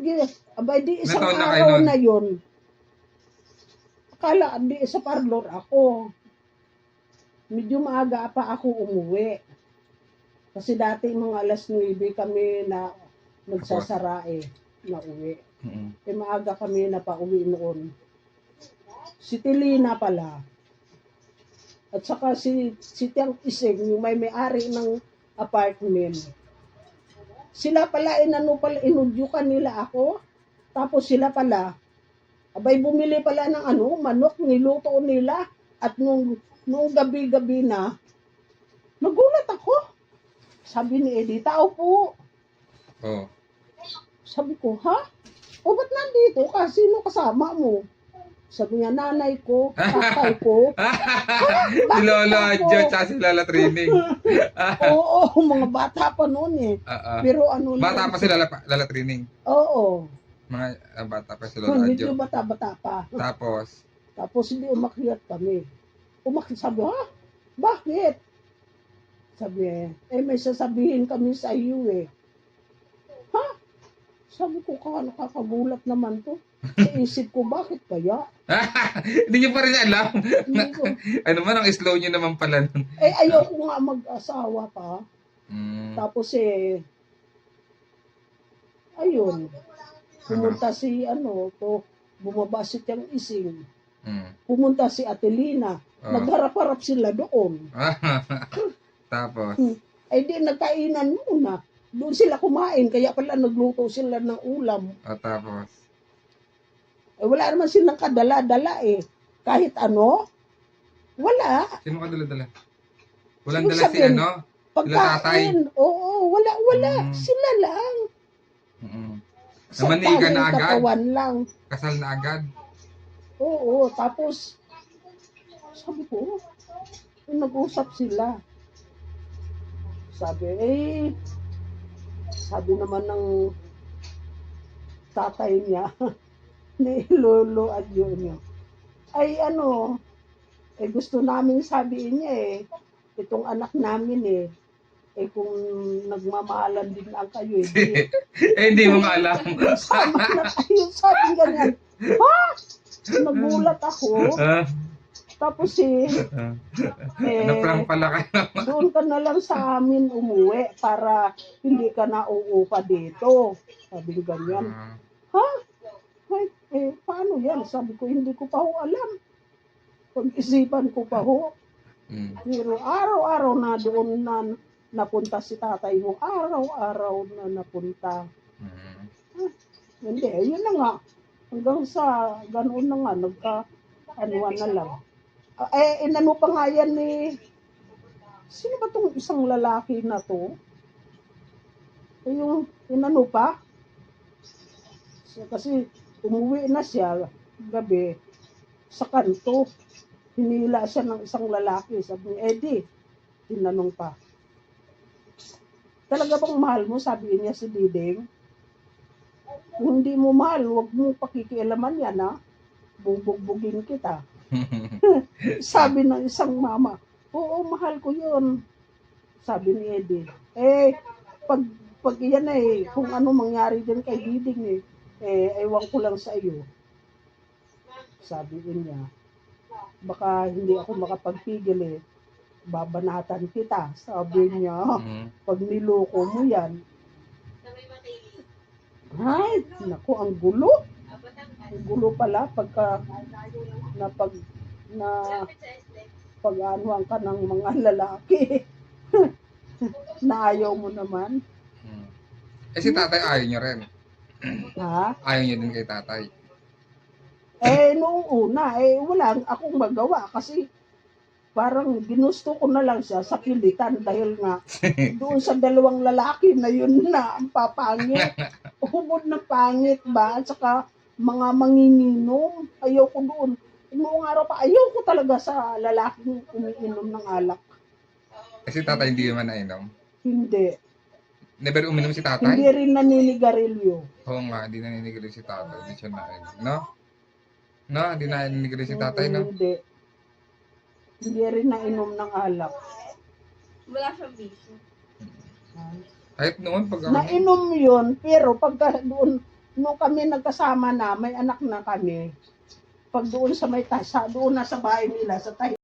sige, abay di isang Ilan taon na kayo araw nun? na yun. Akala, di sa parlor ako. Medyo maaga pa ako umuwi. Kasi dati mga alas 9 kami na nagsasara na uwi. Maaga kami na pauwi noon. Si Tilina pala. At saka si Tiang Ising, yung may-ari ng apartment. Sila pala, inudyukan nila ako. Tapos sila pala, abay bumili pala ng manok, niluto nila. At nung gabi-gabi na, nagulat ako. Sabi ni Eddie, tao po. Oh. Sabi ko, ha? O ba't nandito ka? Sino kasama mo? Sabi niya, nanay ko, tatay ko. Si Lolo Adjo tsaka si Lala Trining. Oo, mga bata pa noon eh. Pero Bata pa si Lala Trining. Oo. Mga bata pa si Lolo Medyo Adjo. bata-bata pa. Tapos hindi umakyat kami. Sabi, ha? Bakit? Sabi, may sasabihin kami sa iyo eh. Ha? Sabi ko, nakakagulat naman to. Sa isip ko, bakit kaya? Hindi niyo pa rin alam. Hindi ko. Ano man, ang slow niyo naman pala nun. Ayoko nga mag-asawa pa. Tapos ayun. Pumunta si bumaba si Tiang Ising. Pumunta si Atelina. Nagharap-harap sila doon. Tapos? Di nagkainan muna. Doon sila kumain, kaya pala nagluto sila ng ulam. Tapos? Wala naman silang kadala-dala eh. Kahit ano, wala. Sino kadala-dala? Walang dala si sila tatay? Oo, wala. Sila lang. Namanigan na agad? Katawan lang. Kasal na agad? Oo, tapos, sabi ko, nag-usap sila. Sabi naman ng tatay niya, ni Lolo at yun, gusto namin sabihin niya itong anak namin kung nagmamahalan din lang kayo hindi mo nga alam. Sama na kayo, sabi ganyan. Ha? Nagulat ako. Tapos naprank pala kayo. doon ka na lang sa amin umuwi para hindi ka na uupa dito. Sabi ko ganyan. Ha? Paano yan? Sabi ko, hindi ko pa ho alam. Pag-isipan ko pa ho. Pero araw-araw na doon na napunta si tatay mo. Araw-araw na napunta. Hindi, yun na nga. Hanggang sa ganoon na nga, nagka-anuan na lang. Inano pa nga yan sino ba tong isang lalaki na to? Yung inano pa? Kasi umuwi na siya gabi sa kanto. Hinila siya ng isang lalaki. Sabi ni Eddie, tinanong pa. Talaga bang mahal mo? Sabi niya si Diding. Kung hindi mo mahal, huwag mo pakikialaman yan ha. Bubugbugin kita. Sabi ng isang mama, oo, mahal ko yun. Sabi ni Eddie, pag yan kung ano mangyari din kay Diding ewan ko lang sa iyo. Sabi niya, baka hindi ako makapagpigil babanatan kita. Sabi niya, pag niloko mo yan, ay, naku, ang gulo. Ang gulo pala pagka pag-anuhan ka ng mga lalaki. Na ayaw mo naman. Si tatay ayaw niya rin. Ha? Ayaw niya din kay tatay. Noong una, wala akong magawa kasi parang ginusto ko na lang siya sa pilitan dahil nga doon sa dalawang lalaki na yun na ang papangit. Hubod na pangit ba? At saka mga manginginom. Ayaw ko doon. Noong araw pa, ayaw ko talaga sa lalaking umiinom ng alak. Si tatay hindi naman nainom? Hindi. Never uminom si tatay? Hindi rin naninigarilyo. Oo nga, hindi naninigarilyo si tatay. Hindi siya nainom. No? No? Hindi naninigarilyo si tatay, no? Hindi. Hindi rin nainom ng alak. Wala siyang bisyo. Kahit noon pag Nainom yun, pero pagka doon nung kami nagkasama na, may anak na kami, pag doon sa may doon na sa bahay nila, sa tahi